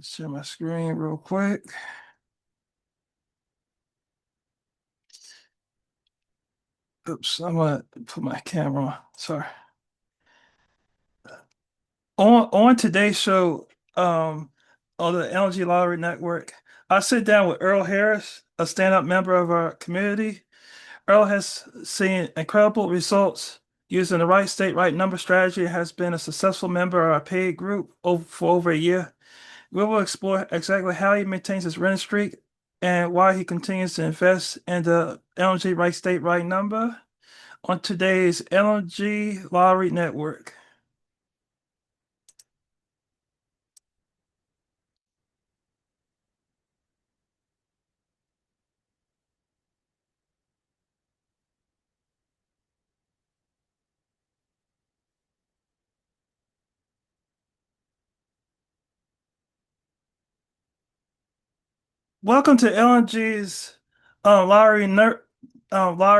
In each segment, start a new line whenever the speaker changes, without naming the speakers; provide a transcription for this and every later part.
Share my screen real quick. Oops, I'm gonna put my camera on. Sorry. On today's show, on the LMG Lottery Network, I sit down with Earl Harris, a stand-up member of our community. Earl has seen incredible results using the right state, right number strategy and has been a successful member of our paid group for over a year. We will explore exactly how he maintains his winning streak and why he continues to invest in the LNG right state, right number on today's LNG Lottery Network. Welcome to LNG's Lottery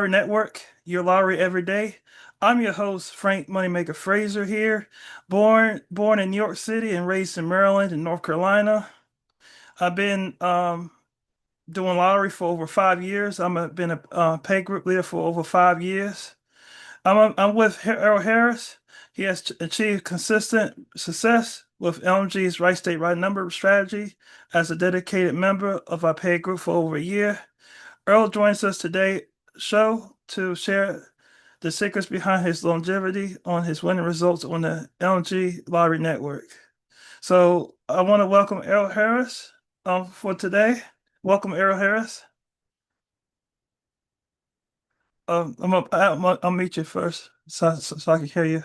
Network, your lottery every day. I'm your host, Frank Moneymaker Fraser here, born in New York City and raised in Maryland and North Carolina. I've been doing lottery for over 5 years. Been a pay group leader for over 5 years. I'm with Earl Harris. He has achieved consistent success with LMG's Right State Right Number strategy as a dedicated member of our paid group for over a year. Earl joins us today show to share the secrets behind his longevity on his winning results on the LMG Lottery Network. So I want to welcome Earl Harris for today. Welcome, Earl Harris. I'll meet you first so I can hear you.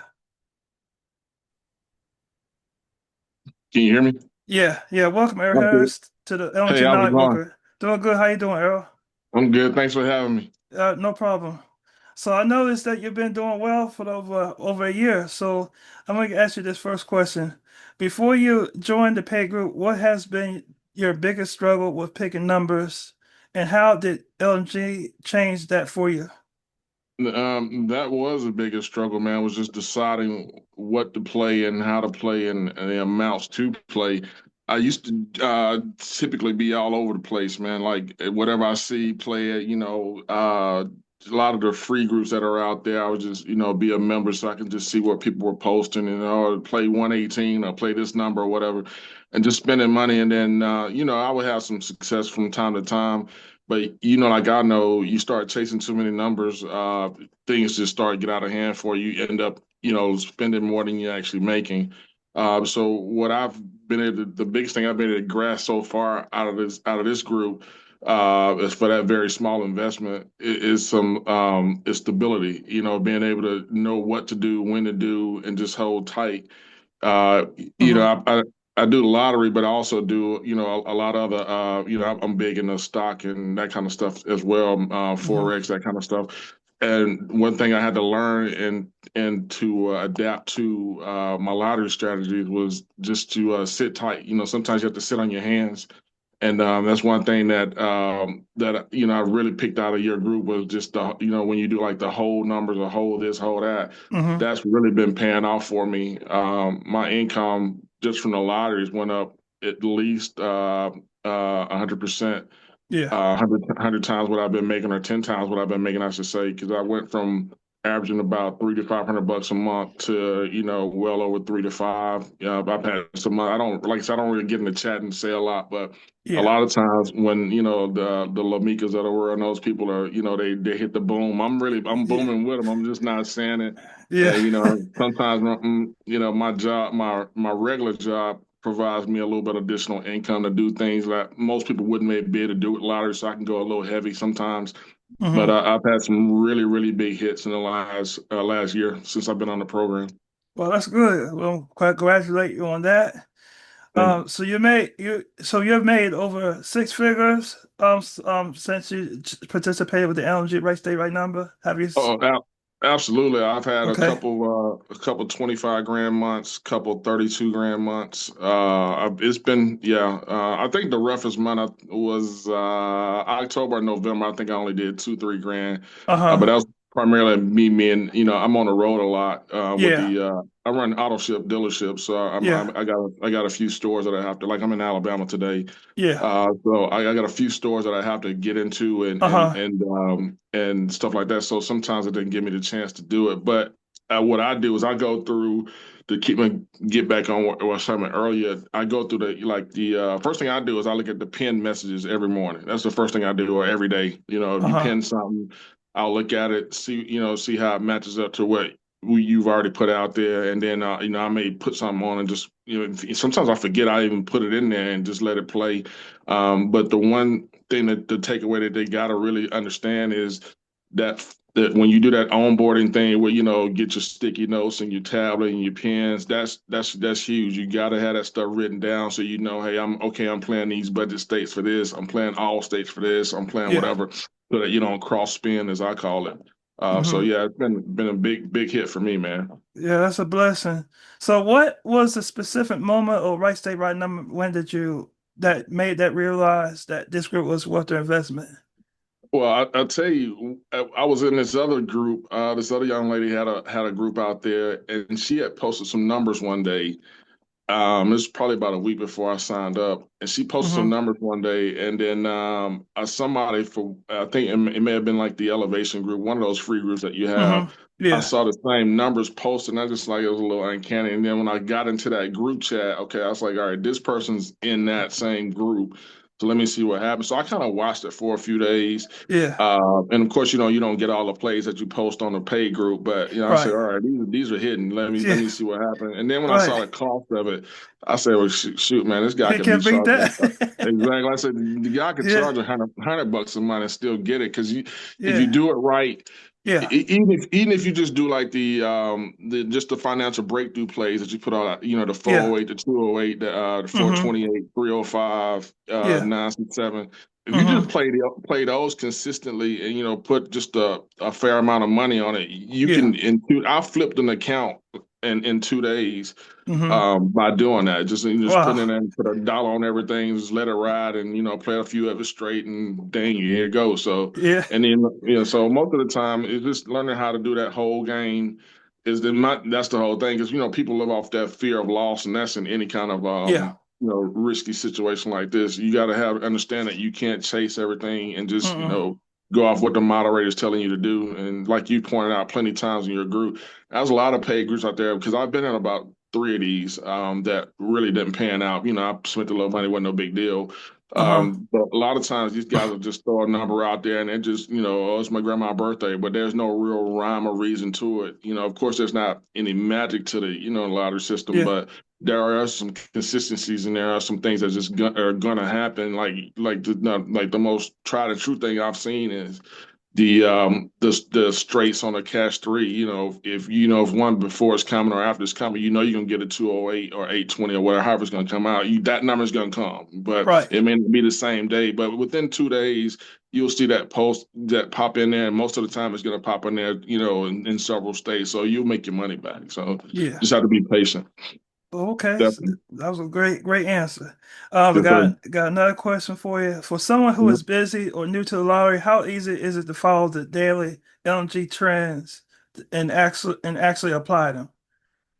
Can you hear me?
Yeah. Welcome, Earl
Okay.
Harris, to the
Hey,
LNG
how's it going?
Network. Doing good. How you doing, Earl?
I'm good. Thanks for having me.
No problem. So I noticed that you've been doing well for over a year. So I'm going to ask you this first question. Before you joined the pay group, what has been your biggest struggle with picking numbers, and how did LNG change that for you?
That was the biggest struggle, man, was just deciding what to play and how to play and the amounts to play. I used to typically be all over the place, man. Like whatever I see, play it, a lot of the free groups that are out there, I would just, be a member so I can just see what people were posting and play 118 or play this number or whatever, and just spending money. And then, I would have some success from time to time. But like I know, you start chasing too many numbers, things just start to get out of hand for you. You end up, spending more than you're actually making. So what I've been able to, the biggest thing I've been able to grasp so far out of this group, is for that very small investment is some is stability. Being able to know what to do, when to do, and just hold tight. Uh, you
Hmm.
know, I do the lottery, but I also do, a lot of other, I'm big into stock and that kind of stuff as well,
Hmm.
Forex, that kind of stuff. And one thing I had to learn and to adapt to my lottery strategies was just to sit tight. Sometimes you have to sit on your hands, and that's one thing that I really picked out of your group was just the when you do like the whole numbers, or whole this, whole that.
Hmm.
That's really been paying off for me. My income just from the lotteries went up at least 100%,
Yeah.
100 times what I've been making, or 10 times what I've been making, I should say, because I went from averaging about $300 to $500 a month to well over 3 to 5. I've had some. I don't like I said, I don't really get in the chat and say a lot, but a
Yeah.
lot of times when the Lamikas of the world and those people are they hit the boom. I'm
Yeah.
booming with them. I'm just not saying it.
Yeah.
And sometimes my job, my regular job provides me a little bit of additional income to do things that most people wouldn't maybe be able to do with lottery. So I can go a little heavy sometimes. But
Hmm.
I've had some really, really big hits in the last year since I've been on the program.
Well, that's good. Well, congratulate you on that.
Thank you.
So you've made over six figures since you participated with the LMG Race Day right number. Have you?
Oh, absolutely. I've had
Okay.
a couple 25 grand months, couple 32 grand months. It's been, yeah. I think the roughest month was October or November. I think I only did 2, 3 grand. But
Uh-huh.
primarily me and I'm on the road a lot with
Yeah,
the I run auto ship dealerships, so
yeah,
I got a few stores that I have to, like, I'm in Alabama today.
yeah.
So I got a few stores that I have to get into
Uh-huh.
and stuff like that. So sometimes it didn't give me the chance to do it. But what I do is I go through to get back on what I was talking about earlier. I go through the first thing I do is I look at the pinned messages every morning. That's the first thing I do, or every day. If you
Uh-huh.
pin something, I'll look at it, see how it matches up to what you've already put out there, and then I may put something on and just sometimes I forget I even put it in there and just let it play. But the one thing that the takeaway that they got to really understand is that that when you do that onboarding thing where get your sticky notes and your tablet and your pens, that's huge. You got to have that stuff written down so hey, I'm okay. I'm playing these budget states for this. I'm playing all states for this. I'm playing
Yeah.
whatever so that you don't cross spin, as I call it. So
Mm-hmm.
yeah, it's been a big hit for me, man.
Yeah, that's a blessing. So what was the specific moment or right state, right number when did you that made that realize that this group was worth the investment?
Well, I'll tell you, I was in this other group. This other young lady had a group out there, and she had posted some numbers one day. It was probably about a week before I signed up, and she posted some
Mm-hmm.
numbers one day, and then somebody for I think it may have been like the Elevation group, one of those free groups that you have.
Mm-hmm.
I
Yeah.
saw the same numbers posted, and I just like it was a little uncanny. And then when I got into that group chat, okay, I was like, all right, this person's in that same group, so let me see what happens. So I kind of watched it for a few days.
Yeah.
And of course, you don't get all the plays that you post on the paid group, but I said,
Right.
all right, these are hidden. Let
Yeah.
me see what happened. And then when I
Right.
saw the cost of it, I said, well, shoot, man, this guy
You
could be
can't beat
charging.
that.
Exactly. I said, the guy could
Yeah.
charge a hundred bucks a month and still get it because if you
Yeah.
do it right,
Yeah.
even if you just do like the just the financial breakthrough plays that you put on, the
Yeah.
408, the 208, the
Mm-hmm.
428, 305,
Yeah.
967. If you just
Mm-hmm.
play those consistently and put just a fair amount of money on it, you
Yeah.
can I flipped an account in 2 days
Mm-hmm.
by doing that. Just putting
Wow.
it in, put a dollar on everything, just let it ride, and play a few of it straight, and dang, here it goes. So,
Yeah.
and then so most of the time it's just learning how to do that whole game. That's the whole thing, because people live off that fear of loss, and that's in any kind of
Yeah.
risky situation like this. You got to understand that you can't chase everything and just
Mm-mm.
go off what the moderator is telling you to do. And like you pointed out plenty of times in your group, there's a lot of paid groups out there, because I've been in about three of these that really didn't pan out. I spent a little money, wasn't no big deal.
Uh-huh.
But a lot of times these guys will just throw a number out there and it just, oh, it's my grandma's birthday, but there's no real rhyme or reason to it. Of course, there's not any magic to the, lottery system,
Yeah.
but there are some consistencies and there are some things that are gonna happen. Like the most tried and true thing I've seen is the straights on a cash three. If one before it's coming or after it's coming, you're gonna get a 208 or 820 or whatever, however it's gonna come out. That number's gonna come, but
Right.
it may not be the same day. But within 2 days, you'll see that post that pop in there, and most of the time it's gonna pop in there, in several states. So you'll make your money back. So
Yeah.
just have to be patient.
Okay,
Definitely.
that was a great answer. We
Yes, sir.
got another question for you. For someone who is busy or new to the lottery, how easy is it to follow the daily LMG trends and actually apply them?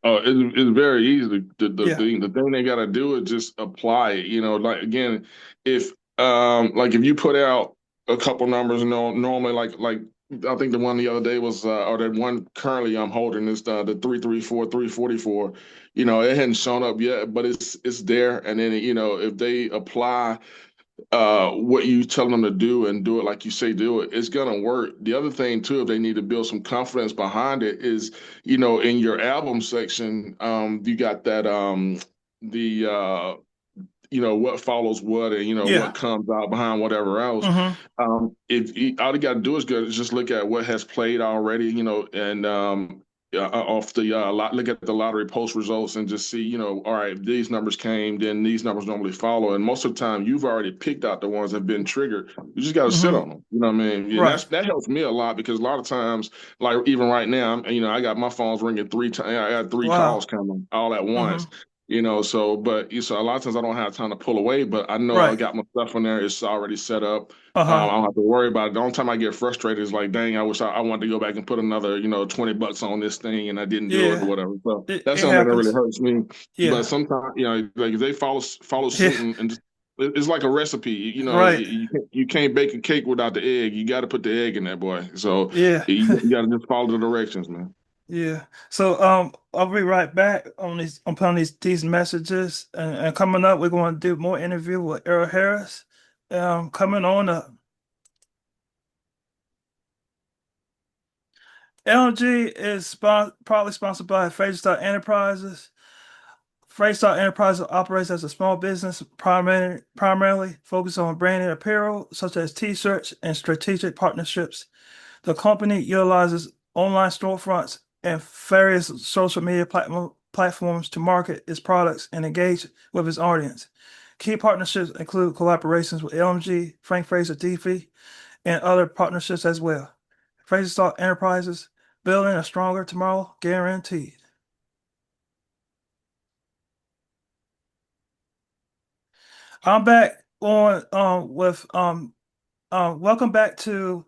Oh, it's very easy.
Yeah.
The thing they got to do is just apply it. Like, again, if if you put out a couple numbers, normally, like I think the one the other day was or that one currently I'm holding is the 334 344. It hadn't shown up yet, but it's there. And then if they apply what you tell them to do and do it like you say do it, it's gonna work. The other thing too, if they need to build some confidence behind it, is in your album section, you got that the what follows what, and what
Yeah.
comes out behind whatever else.
Mm-hmm.
If all you got to do is just look at what has played already, and off the lot, look at the lottery post results and just see, all right, if these numbers came, then these numbers normally follow. And most of the time, you've already picked out the ones that have been triggered. You just got to sit
Mm-hmm.
on them. You know what I mean? And
Right.
that helps me a lot, because a lot of times, like even right now, I got my phone's ringing 3 times. I got three calls
Wow.
coming all at
Mm-hmm.
once. So a lot of times I don't have time to pull away, but I know I
Right.
got my stuff in there. It's already set up.
Uh-huh.
I don't have to worry about it. The only time I get frustrated is like, dang, I wish I wanted to go back and put another, $20 on this thing and I didn't do it or
Yeah.
whatever. So that's
It
something that really
happens.
hurts me. But
Yeah.
sometimes, like if they follow
Yeah.
suit and just, it's like a recipe.
Right.
You can't bake a cake without the egg. You got to put the egg in that boy. So
Yeah.
you got to just follow the directions, man.
Yeah. So I'll be right back on these messages and coming up we're going to do more interview with Earl Harris. Coming on up. LMG is partly sponsored by Fraser Enterprises. Fraser Enterprises operates as a small business primarily focused on branded apparel such as t-shirts and strategic partnerships. The company utilizes online storefronts and various social media platforms to market its products and engage with its audience. Key partnerships include collaborations with LMG, Frank Fraser TV, and other partnerships as well. Fraser Enterprises, building a stronger tomorrow, guaranteed. I'm back on with welcome back to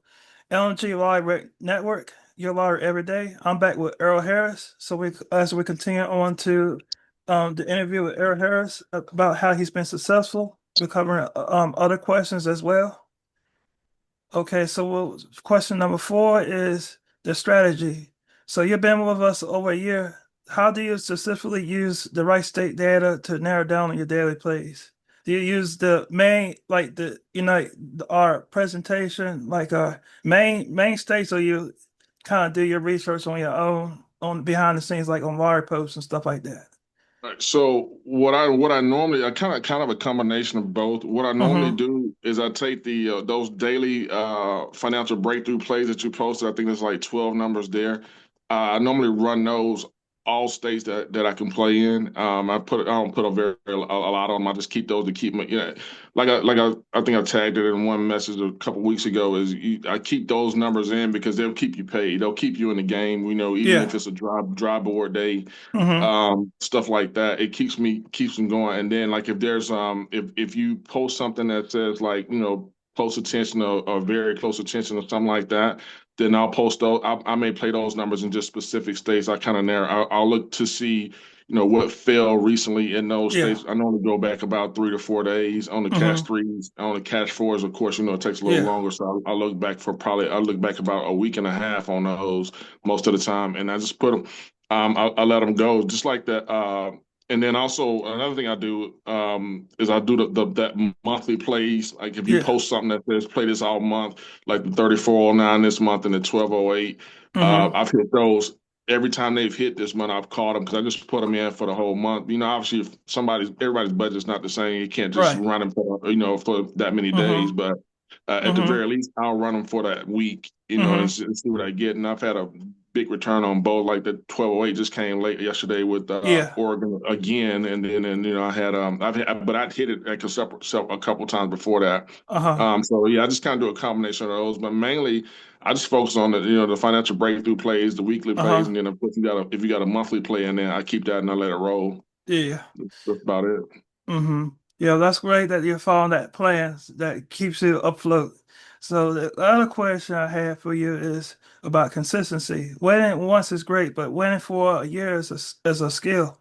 LMG Lottery Network, your lottery every day. I'm back with Earl Harris. So as we continue on to the interview with Earl Harris about how he's been successful, we're covering other questions as well. Okay, so question number four is the strategy. So you've been with us over a year. How do you specifically use the right state data to narrow down on your daily plays? Do you use the main, like our presentation, like main states, or you kind of do your research on your own, on behind the scenes, like on wire posts and stuff like that?
Right. So what I normally I kind of a combination of both. What I normally
Mm-hmm.
do is I take the those daily financial breakthrough plays that you posted. I think there's like 12 numbers there. I normally run those all states that I can play in. I don't put a lot on them. I just keep those to keep me, I think I tagged it in one message a couple weeks ago. I keep those numbers in because they'll keep you paid. They'll keep you in the game. Even if
Yeah.
it's a dry board day,
Mm-hmm.
stuff like that. It keeps them going. And then like if there's if you post something that says like close attention or very close attention or something like that, then I'll post those. I may play those numbers in just specific states. I kind of narrow. I'll look to see what fell recently in those
Yeah.
states. I normally go back about 3 to 4 days on the cash
Mm-hmm.
threes. On the cash fours, of course, it takes a little
Yeah.
longer. So I look back about a week and a half on those most of the time, and I just put them. I let them go just like that. And then also another thing I do is I do that monthly plays. Like if you
Yeah.
post something that says play this all month, like the 3409 this month and the 1208,
Mm-hmm.
I've hit those every time they've hit this month. I've caught them because I just put them in for the whole month. Obviously, if everybody's budget's not the same. You can't just
Right.
run them for that many days,
Mm-hmm.
but at the
Mm-hmm.
very least, I'll run them for that week, and
Mm-hmm.
see what I get. And I've had a big return on both. Like the 1208 just came late yesterday with
Yeah.
Oregon again, and I had but I'd hit it a couple times before that.
Uh-huh.
So yeah, I just kind of do a combination of those, but mainly I just focus on the financial breakthrough plays, the weekly plays,
Uh-huh.
and then if you got a monthly play in there, I keep that and I let it roll.
Yeah.
That's about it.
Mm-hmm. Yeah, that's great that you're following that plan that keeps you afloat. So the other question I have for you is about consistency. Winning once is great, but winning for a year is a skill.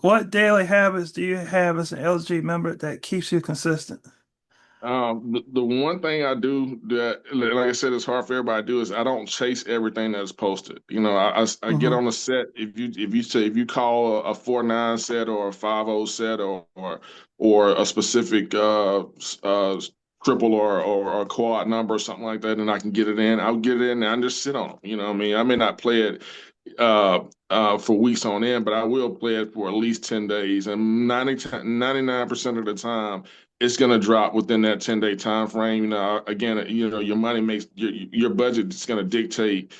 What daily habits do you have as an LG member that keeps you consistent?
The one thing I do that, like I said, it's hard for everybody to do is I don't chase everything that's posted. I get
Mm-hmm.
on a set. If you call a 4-9 set or a 5-0 set or a specific triple or a quad number or something like that, and I can get it in, I'll get it in and I just sit on them. You know what I mean? I may not play it uh, for weeks on end, but I will play it for at least 10 days. And 99% of the time, it's going to drop within that 10-day time frame. Again, your money makes your budget is going to dictate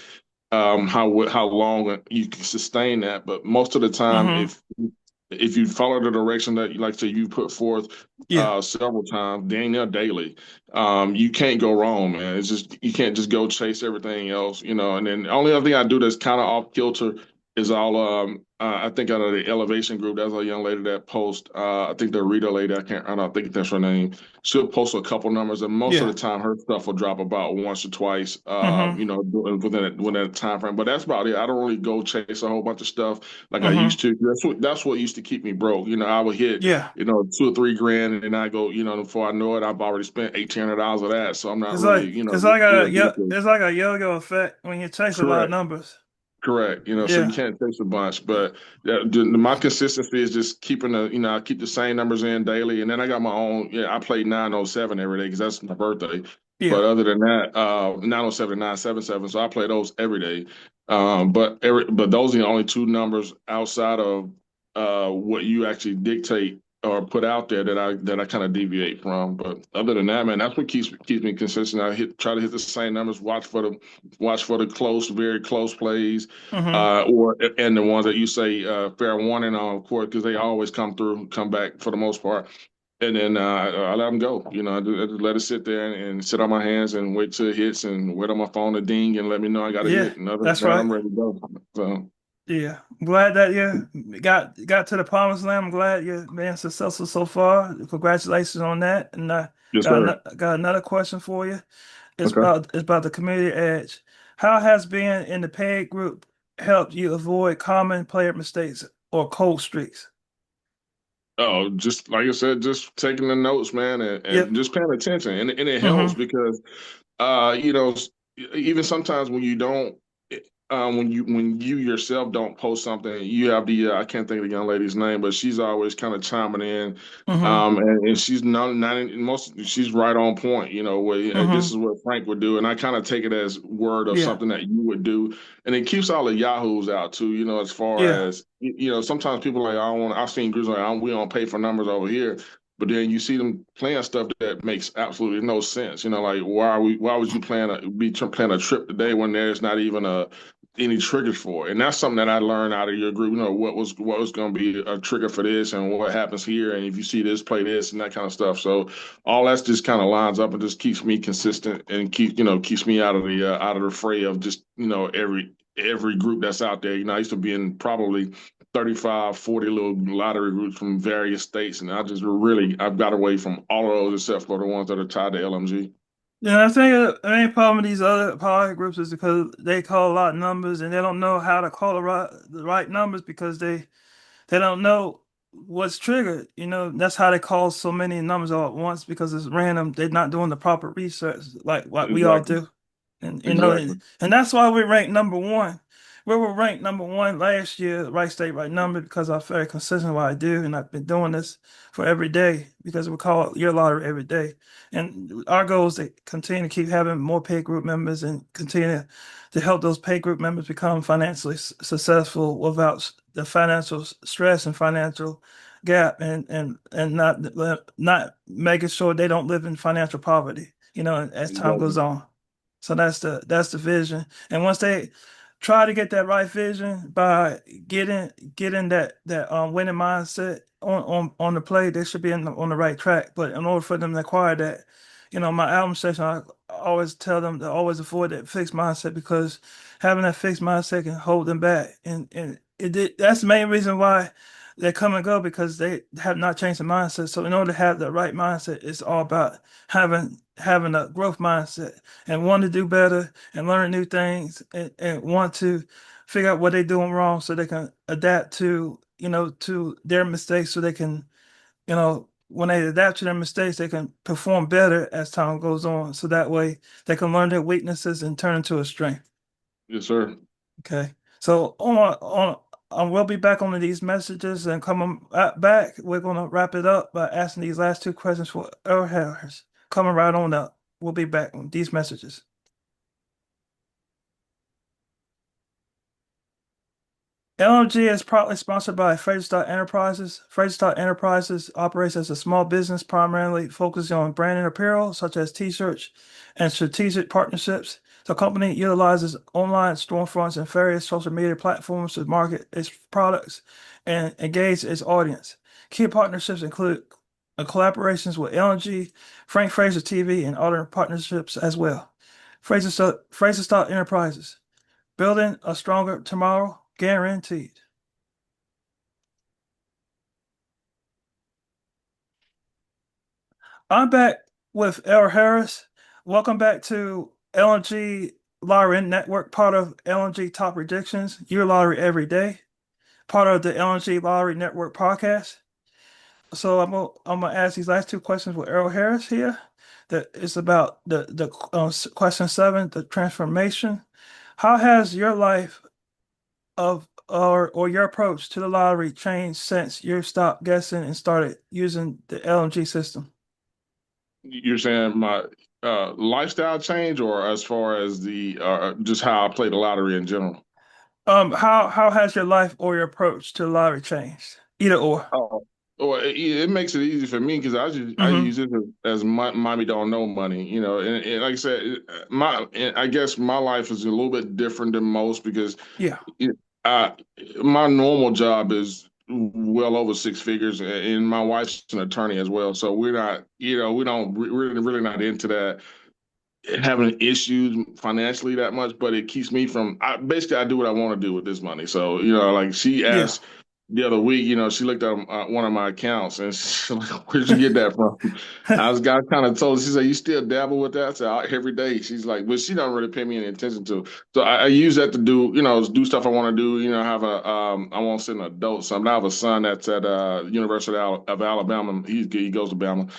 how long you can sustain that. But most of the time,
Mm-hmm.
if you follow the direction that, like say, you put forth
Yeah.
several times, dang near daily, you can't go wrong, man. It's just you can't just go chase everything else. And then the only other thing I do that's kind of off kilter is all I think out of the elevation group. There's a young lady that posts. I think the Rita lady. I don't think that's her name. She'll post a couple numbers, and most of
Yeah.
the time her stuff will drop about once or twice.
Mm-hmm.
Within that time frame. But that's about it. I don't really go chase a whole bunch of stuff like I
Mm-hmm.
used to. That's what used to keep me broke. I would hit
Yeah.
2 or 3 grand, and then I go. Before I know it, I've already spent $1,800 of that. So I'm not
It's
really
like it's like a
real
yeah,
addictive.
it's like a yo-yo effect when you chase a lot of
Correct.
numbers.
Correct. So you
Yeah.
can't taste a bunch, but my consistency is just keeping I keep the same numbers in daily, and then I got my own. Yeah, I play 907 every day because that's my birthday.
Yeah.
But other than that, 907 and 977, so I play those every day. But those are the only two numbers outside of what you actually dictate or put out there that I kind of deviate from. But other than that, man, that's what keeps me consistent. Try to hit the same numbers, watch for the close, very close plays,
Mm-hmm.
and the ones that you say fair warning on, of course, because they always come back for the most part. And then I let them go. I just let it sit there and sit on my hands and wait till it hits and wait on my phone to ding and let me know I got to
Yeah.
hit. And other than
That's
that,
right.
I'm ready to go. So
Yeah. I'm glad that you got to the promised land. I'm glad you're being successful so far. Congratulations on that. And I
yes, sir.
got another question for you.
Okay.
It's about the community edge. How has being in the paid group helped you avoid common player mistakes or cold streaks?
Oh, just like I said, just taking the notes, man, and
Yep.
just paying attention, and it helps
Mm-hmm.
because even sometimes when you don't, when you yourself don't post something, you have I can't think of the young lady's name, but she's always kind of chiming in,
Mm-hmm.
and she's not she's right on point. Where this
Mm-hmm.
is what Frank would do, and I kind of take it as word of
Yeah.
something that you would do, and it keeps all the yahoos out too. As far
Yeah.
as sometimes people are like I don't want. I've seen groups like we don't pay for numbers over here. But then you see them playing stuff that makes absolutely no sense. Like why would you playing a trip today when there's not even any triggers for it? And that's something that I learned out of your group. What was going to be a trigger for this and what happens here, and if you see this, play this and that kind of stuff. So all that's just kind of lines up and just keeps me consistent and keeps me out of the fray of just every group that's out there. I used to be in probably 35, 40 little lottery groups from various states. And I've got away from all of those except for the ones that are tied to LMG.
Yeah, I think the main problem with these other power groups is because they call a lot of numbers and they don't know how to call the right numbers because they don't know what's triggered. That's how they call so many numbers all at once because it's random. They're not doing the proper research like what we all
Exactly.
do. And
Exactly.
and that's why we ranked number one. We were ranked number one last year, right state, right number, because I'm very consistent in what I do, and I've been doing this for every day because we call it your lottery every day. And our goal is to continue to keep having more paid group members and continue to help those paid group members become financially successful without the financial stress and financial gap, and not making sure they don't live in financial poverty, as time goes
Exactly.
on. So that's the vision. And once they try to get that right vision by getting that winning mindset on the play, they should be on the right track. But in order for them to acquire that, my album session, I always tell them to always avoid that fixed mindset because having that fixed mindset can hold them back. That's the main reason why they come and go because they have not changed the mindset. So in order to have the right mindset, it's all about having a growth mindset and want to do better and learn new things and want to figure out what they're doing wrong so they can adapt to their mistakes so they can, when they adapt to their mistakes, they can perform better as time goes on. So that way they can learn their weaknesses and turn into a strength.
Yes, sir.
Okay. So we'll be back on these messages and coming back. We're gonna wrap it up by asking these last two questions for Earl Harris. Coming right on up. We'll be back on these messages. LMG is partly sponsored by Fraser Enterprises. Fraser Enterprises operates as a small business primarily focusing on branded apparel such as t-shirts and strategic partnerships. The company utilizes online storefronts and various social media platforms to market its products and engage its audience. Key partnerships include collaborations with LMG, Frank Fraser TV, and other partnerships as well. Fraser Enterprises. Building a stronger tomorrow. guaranteed. I'm back with Earl Harris. Welcome back to LMG Lottery Network, part of LMG Top Predictions, your lottery every day, part of the LMG Lottery Network podcast. So I'm gonna ask these last two questions with Earl Harris here. That is about the question seven, the transformation. How has your life of or your approach to the lottery changed since you stopped guessing and started using the LMG system?
You're saying my lifestyle change, or as far as the just how I play the lottery in general?
How has your life or your approach to the lottery changed? Either or.
Oh, well, it makes it easy for me because I
Mm-hmm.
use it as mommy don't know money, and like I said, I guess my life is a little bit different than most because
Yeah.
it, I my normal job is well over six figures, and my wife's an attorney as well, so we're not, we're really not into that having issues financially that much, but it keeps me from. Basically, I do what I want to do with this money. So, like she
Yeah.
asked the other week, she looked at one of my accounts and she's like, "Where'd you get that from?" I kind of told her. She said, "You still dabble with that?" I said, "Every day." She's like, "But she don't really pay me any attention to." So I use that to do, do stuff I want to do. Have I want to sit an adult something. I have a son that's at University of Alabama. He goes to Bama.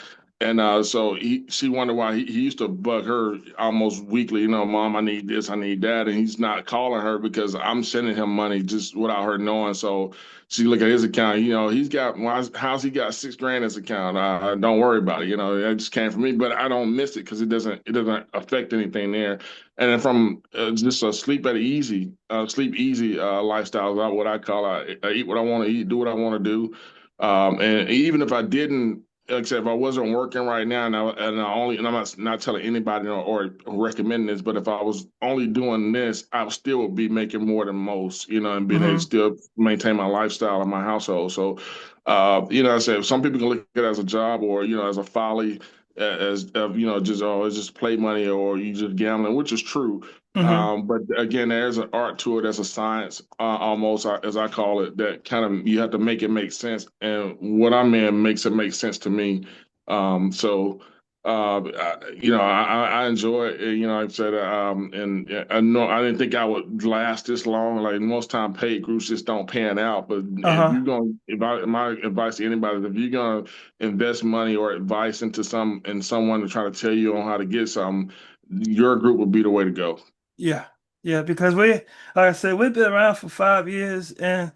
And so she wondered why he used to bug her almost weekly, Mom, I need this, I need that. And he's not calling her because I'm sending him money just without her knowing. So she look at his account, he's got, how's he got 6 grand in his account? Don't worry about it. It just came from me, but I don't miss it because it doesn't affect anything there. And then from just a sleep easy lifestyle is what I call I eat what I want to eat, do what I want to do. And even if I didn't, like I said, if I wasn't working right now, and I'm not telling anybody or recommending this, but if I was only doing this, I still would be making more than most, and being able to
Mm-hmm.
still maintain my lifestyle and my household. So, I said some people can look at it as a job or as a folly, as just it's just play money or you just gambling, which is true.
Mm-hmm.
But again, there's an art to it. There's a science, almost as I call it, that kind of you have to make it make sense. And what I'm in makes it make sense to me. So, I enjoy it. Like I said, and I know I didn't think I would last this long. Like most time, paid groups just don't pan out. But if
Uh-huh.
you're going, if I, my advice to anybody is if you're going to invest money or advice into someone to try to tell you on how to get something, your group would be the way to go.
Yeah, yeah, because like I said, we've been around for 5 years, and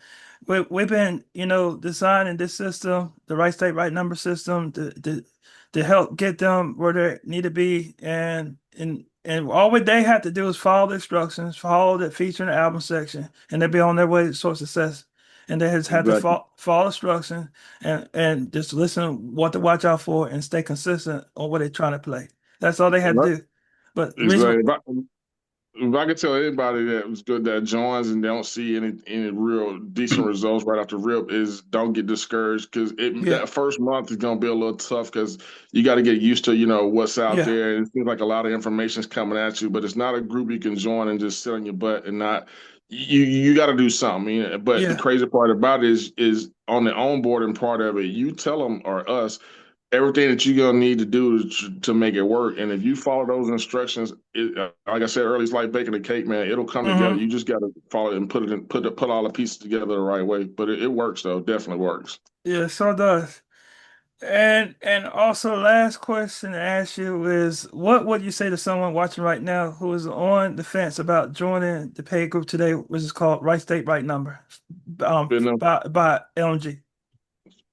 we've been, designing this system, the right state, right number system, to help get them where they need to be, and all what they have to do is follow the instructions, follow the feature and the album section, and they'll be on their way to source success. And they just have to
Exactly.
follow instructions and just listen what to watch out for and stay consistent on what they're trying to play. That's all they have to do. But the reason,
Exactly. If I could tell anybody that was good that joins and they don't see any real decent results right off the rip is don't get discouraged because it
yeah.
that first month is gonna be a little tough because you got to get used to what's out
Yeah,
there and it seems like a lot of information is coming at you, but it's not a group you can join and just sit on your butt and not. You got to do something. But the
yeah,
crazy part about it is on the onboarding part of it. You tell them or us everything that you're gonna need to do to make it work. And if you follow those instructions, like I said earlier, it's like baking a cake, man. It'll come together.
hmm
You just got to follow it and put all the pieces together the right way. But it works though, definitely works.
yeah, so does. And also last question to ask you is what would you say to someone watching right now who is on the fence about joining the paid group today, which is called Right State, Right Number,
Spend them,
by LMG?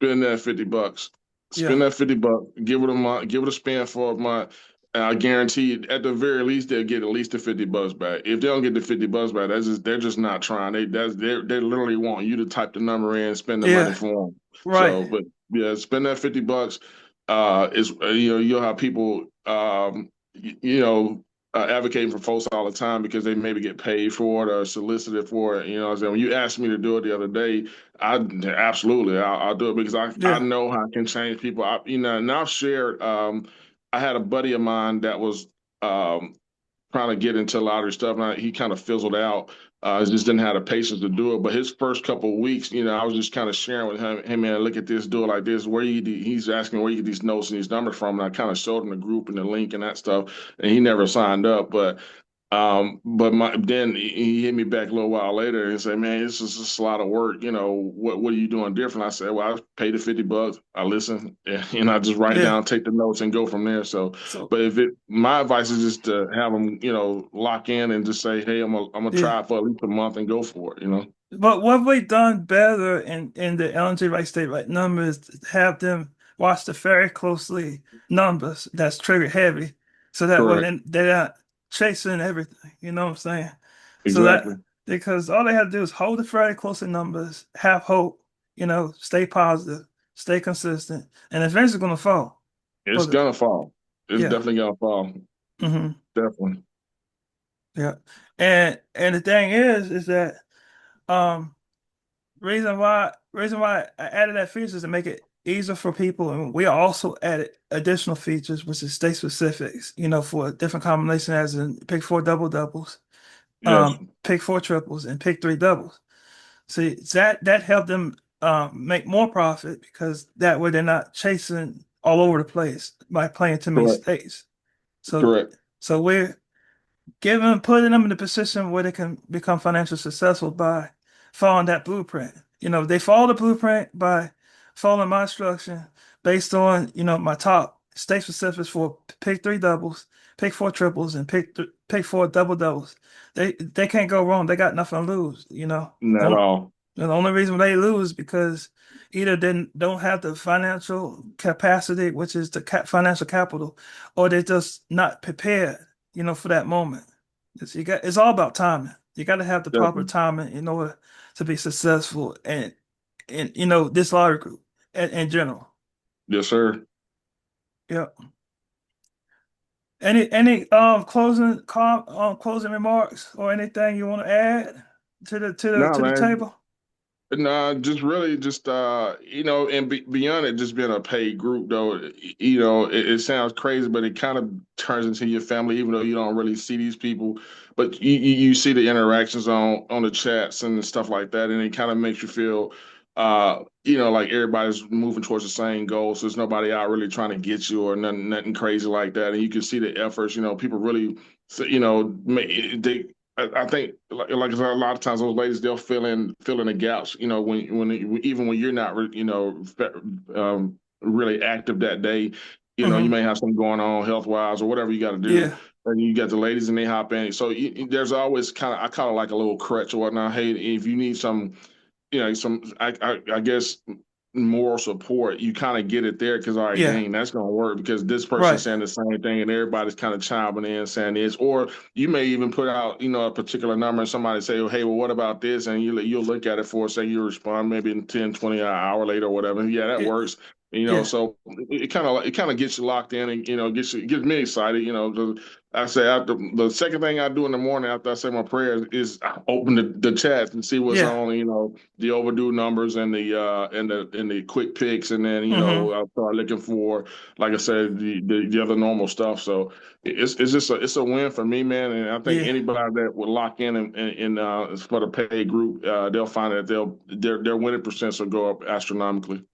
spend that $50.
Yeah,
Spend that $50. Give it a month. Give it a spin for a month. And I guarantee at the very least they'll get at least the $50 back. If they don't get the $50 back, they're just not trying. They literally want you to type the number in, spend the money
yeah,
for them.
right.
So, but yeah, spend that $50. Is you'll have people advocating for folks all the time because they maybe get paid for it or solicited for it. What I'm saying? When you asked me to do it the other day, I absolutely I'll do it because I
Yeah,
know how I can change people. And I've shared. I had a buddy of mine that was um, trying to get into lottery stuff. And he kind of fizzled out. I just didn't have the patience to do it. But his first couple of weeks, I was just kind of sharing with him, hey man, look at this, do it like this. He's asking where you get these notes and these numbers from, and I kind of showed him the group and the link and that stuff, and he never signed up. But then he hit me back a little while later and said, "Man, this is just a lot of work. What are you doing different?" I said, "Well, I paid the $50. I listen, and I just write
Yeah.
down, take the notes, and go from there." So,
So
but my advice is just to have them, lock in and just say, "Hey, I'm gonna
yeah.
try it for at least a month and go for it."
But what we done better in the LMG right state right numbers have them watch the very closely numbers that's trigger heavy, so that way
Correct.
they're not chasing everything. You know what I'm saying? So
Exactly.
that because all they have to do is hold the very closely numbers, have hope, stay positive, stay consistent, and eventually gonna fall.
It's
But
gonna fall. It's
yeah,
definitely gonna fall.
hmm
Definitely.
yeah, and the thing is that um. reason why I added that feature is to make it easier for people, and we also added additional features, which is state specifics, for different combinations, as in pick four double doubles,
Yes.
pick four triples, and pick three doubles. See, that helped them make more profit because that way they're not chasing all over the place by playing too many
Correct.
states. So
Correct.
so we're putting them in a position where they can become financially successful by following that blueprint. They follow the blueprint by following my instruction based on, my top state specifics for pick three doubles, pick four triples, and pick four double doubles. They can't go wrong. They got nothing to lose.
Not at
Don't,
all.
the only reason they lose because either they don't have the financial capacity, which is the financial capital, or they're just not prepared, for that moment. It's all about timing. You got to have the proper
Definitely.
timing in order to be successful and this lottery group in general.
Yes, sir.
Yeah. Any closing remarks or anything you want to add
No,
to the
man.
table?
No, just really just and beyond it just being a paid group though, it sounds crazy, but it kind of turns into your family, even though you don't really see these people, but you see the interactions on the chats and stuff like that, and it kind of makes you feel like everybody's moving towards the same goal. So there's nobody out really trying to get you or nothing crazy like that. And you can see the efforts, people really they I think, like I said, a lot of times those ladies they'll fill in the gaps. Even when you're not, really active that day. You
Hmm.
may have something going on health wise or whatever you got to do,
Yeah.
and you got the ladies and they hop in. So there's always I kind of like a little crutch or whatnot. Hey, if you need some some I guess moral support, you kind of get it there because all right,
Yeah.
dang, that's gonna work because this person's
Right.
saying the same thing and everybody's kind of chiming in saying this, or you may even put out a particular number and somebody say, oh, hey, well, what about this? And you'll look at it for a second, you respond maybe in 10, 20 an hour later or whatever. Yeah, that
Yeah.
works.
Yeah.
So it kind of gets you locked in and gets me excited. 'Cause I say after the second thing I do in the morning after I say my prayers is I open the chat and see what's
Yeah.
on, the overdue numbers and the quick picks, and then
Hmm.
I'll start looking for, like I said, the other normal stuff. So it's just it's a win for me, man. And I think
Yeah.
anybody that would lock in and for the paid group, they'll find that their winning percents will go up astronomically.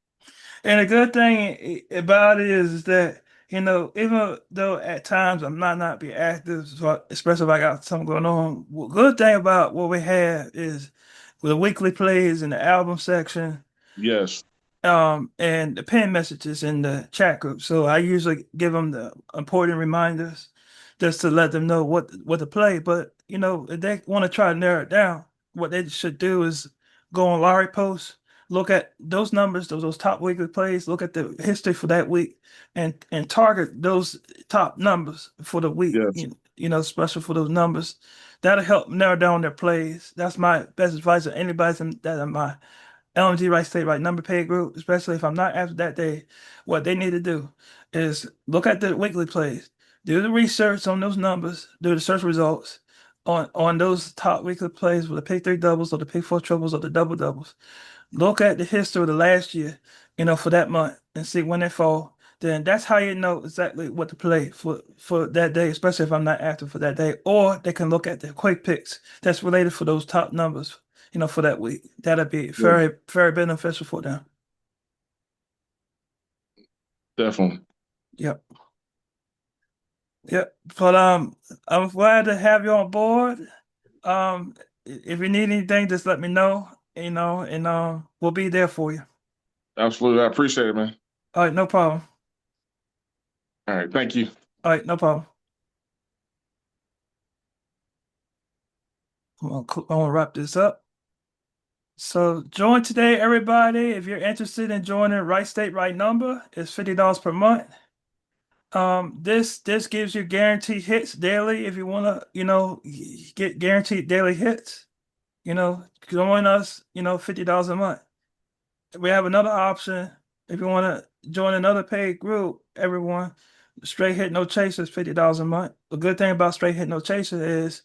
And the good thing about it is that, even though at times I'm not be active, so especially if I got something going on, good thing about what we have is with the weekly plays in the album section,
Yes,
and the pin messages in the chat group. So I usually give them the important reminders just to let them know what to play. But if they want to try to narrow it down, what they should do is go on Lottery Post, look at those numbers, those top weekly plays, look at the history for that week, and target those top numbers for the week.
yes,
Special for those numbers. That'll help narrow down their plays. That's my best advice to anybody that in my LMG right state right number pay group, especially if I'm not after that day. What they need to do is look at the weekly plays, do the research on those numbers, do the search results on those top weekly plays with the pick three doubles or the pick four triples or the double doubles. Look at the history of the last year, for that month and see when they fall. then that's how you know exactly what to play for that day, especially if I'm not active for that day. Or they can look at the quick picks that's related for those top numbers, for that week. That'd be
Yeah,
very, very beneficial for them.
definitely.
Yep. Yep. But I'm glad to have you on board. If you need anything, just let me know, and we'll be there for you.
Absolutely. I appreciate it, man.
All right, no problem.
All right. Thank you.
All right, no problem. I'm gonna wrap this up. So join today, everybody. If you're interested in joining Right State, Right Number, it's $50 per month. This gives you guaranteed hits daily if you wanna, get guaranteed daily hits. Join us, $50 a month. We have another option if you want to join another paid group, everyone. Straight Hit No Chaser is $50 a month. The good thing about Straight Hit No Chaser is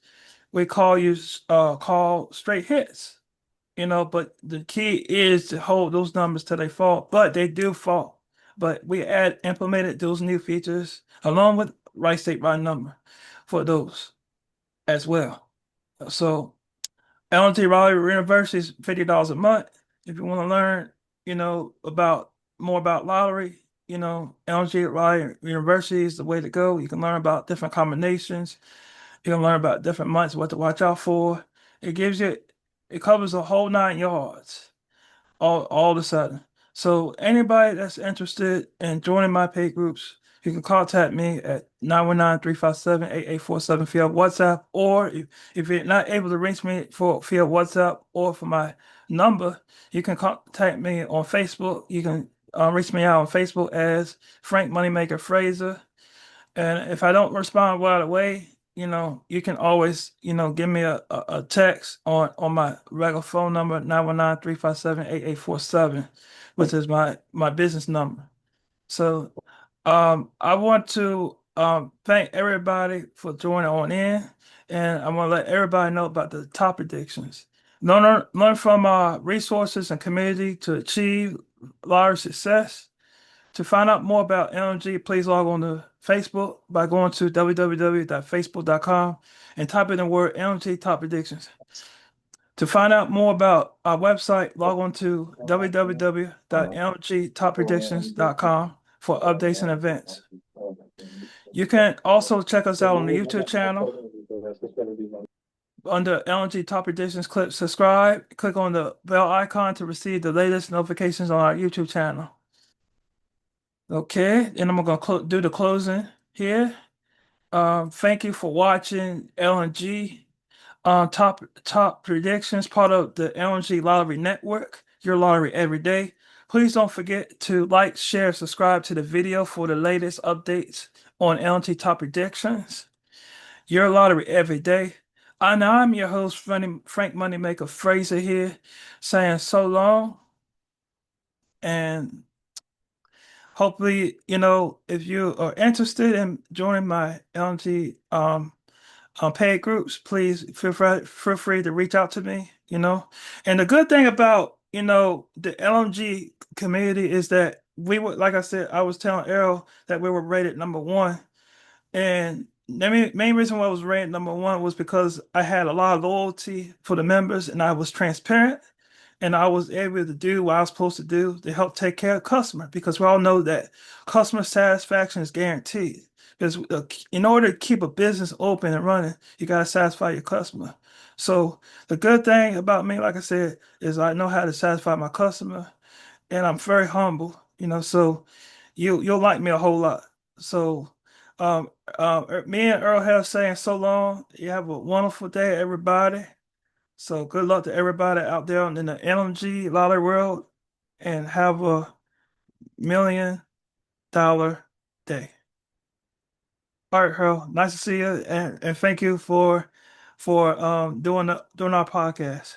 we call you call straight hits, but the key is to hold those numbers till they fall. But they do fall. But we implemented those new features along with Right State Right Number for those as well. So LMG Lottery University is $50 a month. If you want to learn, about more about lottery, LMG Lottery University is the way to go. You can learn about different combinations. You can learn about different months, what to watch out for. It covers the whole 9 yards all of a sudden. So anybody that's interested in joining my paid groups, you can contact me at 919-357-8847 via WhatsApp, or if you're not able to reach me via WhatsApp or for my number, you can contact me on Facebook. You can reach me out on Facebook as Frank Moneymaker Fraser. And if I don't respond right away, you can always, give me a text on my regular phone number, 919-357-8847, which is my business number. So I want to thank everybody for joining on in, and I want to let everybody know about the top predictions. Learn from our resources and community to achieve large success. To find out more about LMG, please log on to Facebook by going to www.facebook.com and type in the word LMG Top Predictions. To find out more about our website, log on to www.lmgtoppredictions.com for updates and events. You can also check us out on the YouTube channel. Under LMG Top Predictions, click subscribe. Click on the bell icon to receive the latest notifications on our YouTube channel. Okay, and I'm gonna do the closing here. Thank you for watching LNG top predictions, part of the LNG Lottery Network, your lottery every day. Please don't forget to like, share, subscribe to the video for the latest updates on LNG top predictions. Your lottery every day. I'm your host, Frank Moneymaker Fraser here, saying so long and hopefully, if you are interested in joining my LNG paid groups, please feel free to reach out to me, And the good thing about, the LMG community is that we were, like I said, I was telling Earl that we were rated number one. And the main reason why I was ranked number one was because I had a lot of loyalty for the members and I was transparent and I was able to do what I was supposed to do to help take care of customer because we all know that customer satisfaction is guaranteed. Because in order to keep a business open and running, you got to satisfy your customer. So the good thing about me, like I said, is I know how to satisfy my customer and I'm very humble, so you'll like me a whole lot. So me and Earl Harris saying so long. You have a wonderful day, everybody. So good luck to everybody out there in the LMG lottery world and have a $1 million day. All right, Earl, nice to see you and thank you for doing our podcast.